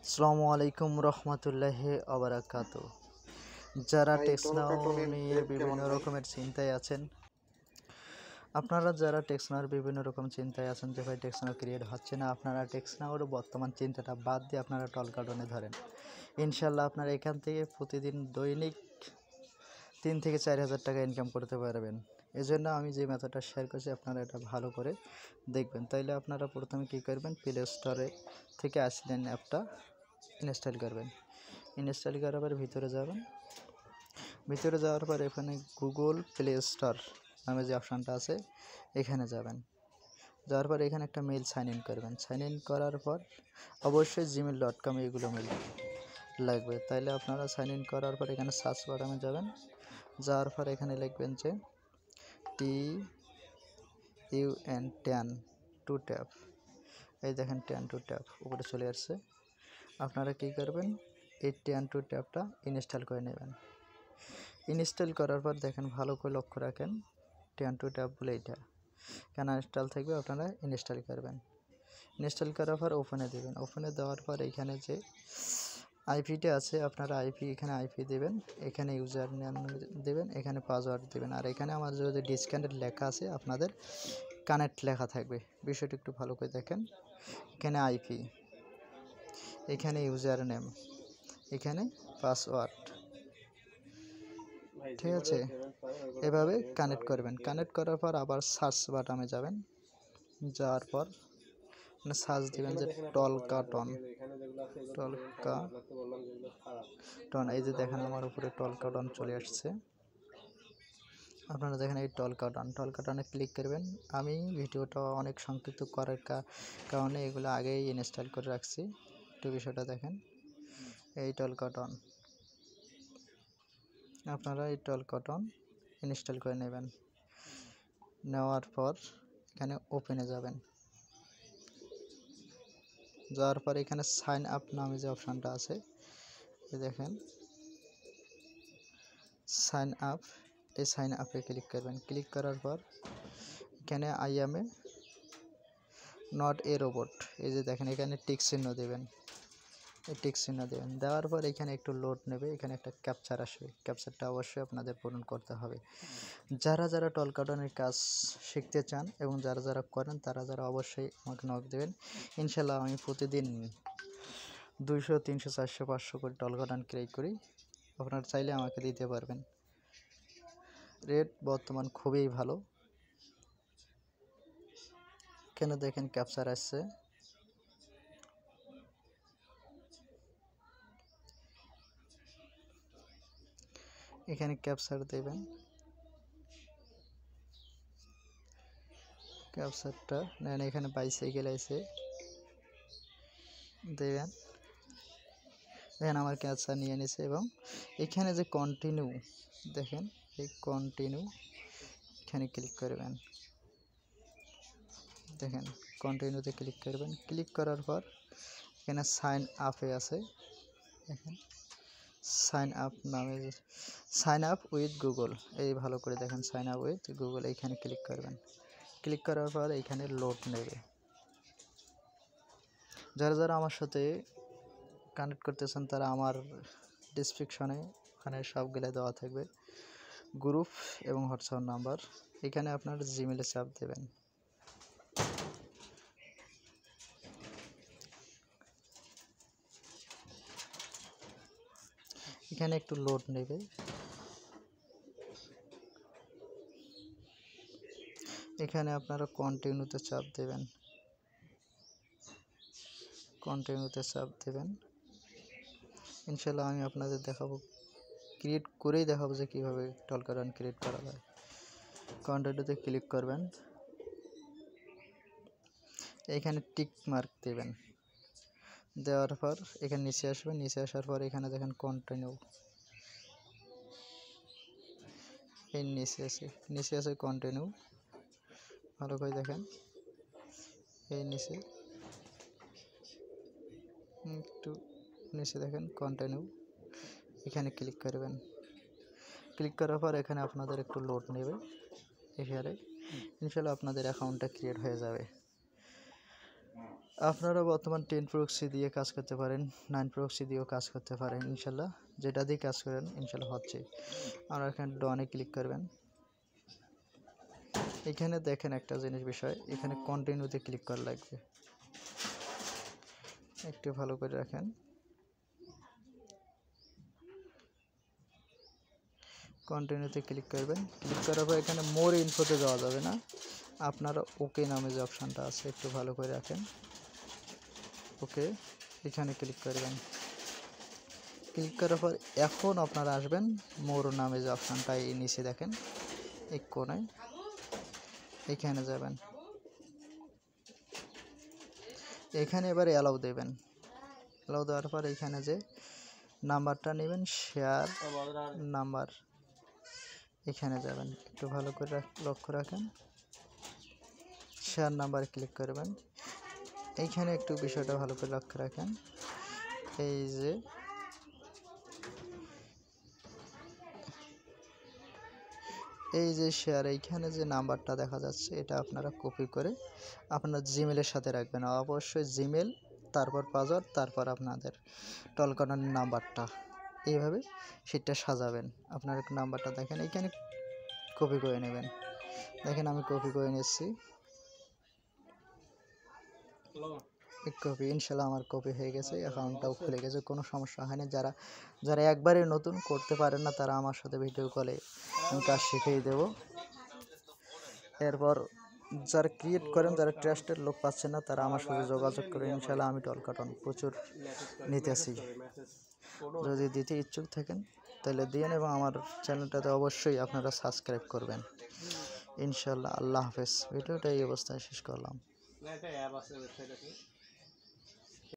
আসসালামু আলাইকুম রহমতুল্লাহি আবরাকাতু। যারা ভাই টেক্সনাও টোনোকাটনের নিয়ে রেট কেমন বিভিন্ন ভাই? রকমের চিন্তায় আছেন, আপনারা যারা টেক্সনাওর বিভিন্ন রকম চিন্তায় আছেন যে ভাই টেক্সনাও ক্রিয়েট হচ্ছে না, আপনারা টেক্সনাওর বর্তমান চিন্তাটা বাদ দিয়ে আপনারা টলকাটনে ধরেন। ইনশাল্লাহ আপনারা এখান থেকে প্রতিদিন দৈনিক 3 থেকে 4 হাজার টাকা ইনকাম করতে পারবেন। এজন্য আমি যে মেথডটা শেয়ার করছি আপনারা এটা ভালো করে দেখবেন। তাইলে আপনারা প্রথমে কী করবেন, প্লে স্টোরে থেকে আসলেন অ্যাপটা ইনস্টল করবেন। ইনস্টল করার পর ভিতরে যাবেন। ভিতরে যাওয়ার পর এখানে গুগল প্লে স্টোর নামে যে অপশানটা আছে এখানে যাবেন। যাওয়ার পর এখানে একটা মেল সাইন ইন করবেন। সাইন ইন করার পর অবশ্যই gmail.com এইগুলো মেল লাগবে। তাইলে আপনারা সাইন ইন করার পর এখানে সার্চ বাটনে যাবেন। যাওয়ার পর এখানে লিখবেন যে TUN টু ট্যাপ। এই দেখেন TUN টু ট্যাপ উপরে চলে আসছে। আপনারা কী করবেন, এই TUN টু ট্যাপটা ইনস্টল করে নেবেন। ইনস্টল করার পর দেখেন ভালো করে লক্ষ্য রাখেন, TUN টু ট্যাপ বলে এইটা কেন ইনস্টল থাকবে, আপনারা ইনস্টল করবেন। ইনস্টল করার পর ওপেনে দেবেন। ওপেনে দেওয়ার পর এখানে যে আইপিটা আছে আপনারা এখানে আইপি দেবেন, এখানে ইউজার নেম দেবেন, এখানে পাসওয়ার্ড দেবেন। আর এখানে আমার যদি ডিসকানেক্ট লেখা আছে আপনাদের কানেক্ট লেখা থাকবে। বিষয়টা একটু ভালো করে দেখেন। এখানে আইপি, এখানে ইউজার নেম, এখানে পাসওয়ার্ড, ঠিক আছে। এভাবে কানেক্ট করবেন। কানেক্ট করার পর আবার সার্চ বাটনে যাবেন। যাওয়ার পর সার্চ দেবেন যে টলকাটন। টলকাটন, এই যে দেখেন আমার উপরে টলকাটন চলে আসছে। আপনারা দেখেন এই টলকাটনে ক্লিক করবেন। আমি ভিডিওটা অনেক সংক্ষিপ্ত করার কারণে এগুলো আগেই ইনস্টল করে রাখছি। একটু বিষয়টা দেখেন। এই টলকাটন, আপনারা এই টলকাটন ইনস্টল করে নেবেন। নেওয়ার পর এখানে ওপেনে যাবেন। যাওয়ার পর এখানে সাইন আপ নামে যে অপশানটা আছে দেখেন সাইন আপ, এই সাইন আপে ক্লিক করবেন। ক্লিক করার পর এখানে I M A not a robot, এই যে দেখেন এখানে টিক চিহ্ন দেবেন। এই টিক চিহ্ন দেবেন। দেওয়ার পর এখানে একটু লোড নেবে, এখানে একটা ক্যাপচার আসবে। ক্যাপচারটা অবশ্যই আপনাদের পূরণ করতে হবে। যারা টলকাটনের কাজ শিখতে চান এবং যারা করেন তারা অবশ্যই আমাকে নক দেবেন। ইনশাল্লাহ আমি প্রতিদিন 200, 300, 400, 500 করে টলকাটন ক্রিয়েট করি। আপনারা চাইলে আমাকে দিতে পারবেন। রেট বর্তমান খুবই ভালো। কেন দেখেন ক্যাপচার আসছে। এখানে ক্যাপচার দেবেন। ক্যাপচারটা নেন, এখানে বাইসাইকেল আছে দেবেন। দেখেন আমার ক্যাপচার নিয়ে নিছে এবং এখানে যে কন্টিনিউ দেখেন, এই কন্টিনিউ এখানে ক্লিক করবেন। দেখেন কন্টিনিউতে ক্লিক করবেন। ক্লিক করার পর এখানে সাইন আপে আছে, দেখেন সাইন আপ নামে সাইন আপ উইথ গুগল, এই ভালো করে দেখেন সাইন আপ উইথ গুগল, এইখানে ক্লিক করবেন। ক্লিক করার পর এইখানে লোড নেবে। যারা আমার সাথে কানেক্ট করতেছেন তারা আমার ডিসক্রিপশনে ওখানে সবগুলো দেওয়া থাকবে, গ্রুপ এবং হোয়াটসঅ্যাপ নাম্বার। এখানে আপনার জিমেলে চাপ দেবেন। এখানে একটু লোড নেবে। এখানে আপনারা কন্টিনিউতে চাপ দেবেন। কন্টিনিউতে চাপ দেবেন। ইনশাল্লাহ আমি আপনাদের দেখাবো, ক্রিয়েট করেই দেখাবো যে কীভাবে টলকাটন ক্রিয়েট করা যায়। কন্টিনিউতে ক্লিক করবেন। এখানে টিক মার্ক দেবেন। দেওয়ার পর এখানে নিচে আসবেন। নিচে আসার পর এখানে দেখেন কন্টিনিউ, এই নিচে আছে কন্টিনিউ, ভালো করে দেখেন। এই নিচে একটু নিচে দেখেন কন্টিনিউ, এখানে ক্লিক করবেন। ক্লিক করার পর এখানে আপনাদের একটু লোড নেবে। এখানে ইনশাল্লাহ আপনাদের অ্যাকাউন্টটা ক্রিয়েট হয়ে যাবে। আপনারা বর্তমান 10 প্রক্সি দিয়ে কাজ করতে পারেন, 9 প্রক্সি দিয়েও কাজ করতে পারেন ইনশাল্লাহ। যেটা দিয়ে কাজ করেন ইনশাল্লাহ হচ্ছে। আর এখানে ডনে ক্লিক করবেন। এখানে দেখেন একটা জিনিস বিষয়, এখানে কন্টিনিউতে ক্লিক করা লাগবে, একটু ভালো করে রাখেন। কন্টিনিউতে ক্লিক করবেন। ক্লিক করার পর এখানে মোর ইনফোতে যাওয়া যাবে না, আপনারা ওকে নামে যে অপশানটা আছে একটু ভালো করে রাখেন। ওকে, এখানে ক্লিক করবেন। ক্লিক করার পর এখন আপনারা আসবেন মোর নামে যে অপশানটা এই নিচে দেখেন এক কোণায়, এখানে যাবেন। এখানে এবার অ্যালাউ দেবেন। অ্যালাউ দেওয়ার পর এখানে যে নাম্বারটা নেবেন শেয়ার নাম্বার, এখানে যাবেন, একটু ভালো করে লক্ষ্য রাখেন। শেয়ার নাম্বার ক্লিক করবেন। এইখানে একটু বিষয়টা ভালো করে লক্ষ্য রাখেন। এই যে শেয়ার, এইখানে যে নাম্বারটা দেখা যাচ্ছে এটা আপনারা কপি করে আপনার জিমেলের সাথে রাখবেন। অবশ্যই জিমেল, তারপর পাসওয়ার্ড, তারপর আপনাদের টলকানোর নাম্বারটা, এইভাবে সেটা সাজাবেন। আপনার নাম্বারটা দেখেন এইখানে কপি করে নেবেন। দেখেন আমি কপি করে নিচ্ছি, কপি ইনশাল্লাহ আমার কপি হয়ে গেছে, অ্যাকাউন্টটাও খুলে গেছে, কোনো সমস্যা হয়নি। যারা একবারে নতুন করতে পারেন না তারা আমার সাথে ভিডিও কলে আমি কাজ শিখিয়ে দেবো। এরপর যারা ক্রিয়েট করেন, যারা ট্রাস্টেড লোক পাচ্ছেন না তারা আমার সাথে যোগাযোগ করে ইনশাল্লাহ আমি টলকাটন প্রচুর নিতেছি। যদি দিতে ইচ্ছুক থাকেন তাহলে দিন, এবং আমার চ্যানেলটাতে অবশ্যই আপনারা সাবস্ক্রাইব করবেন ইনশাল্লাহ। আল্লাহ হাফেজ। ভিডিওটা এই অবস্থায় শেষ করলাম।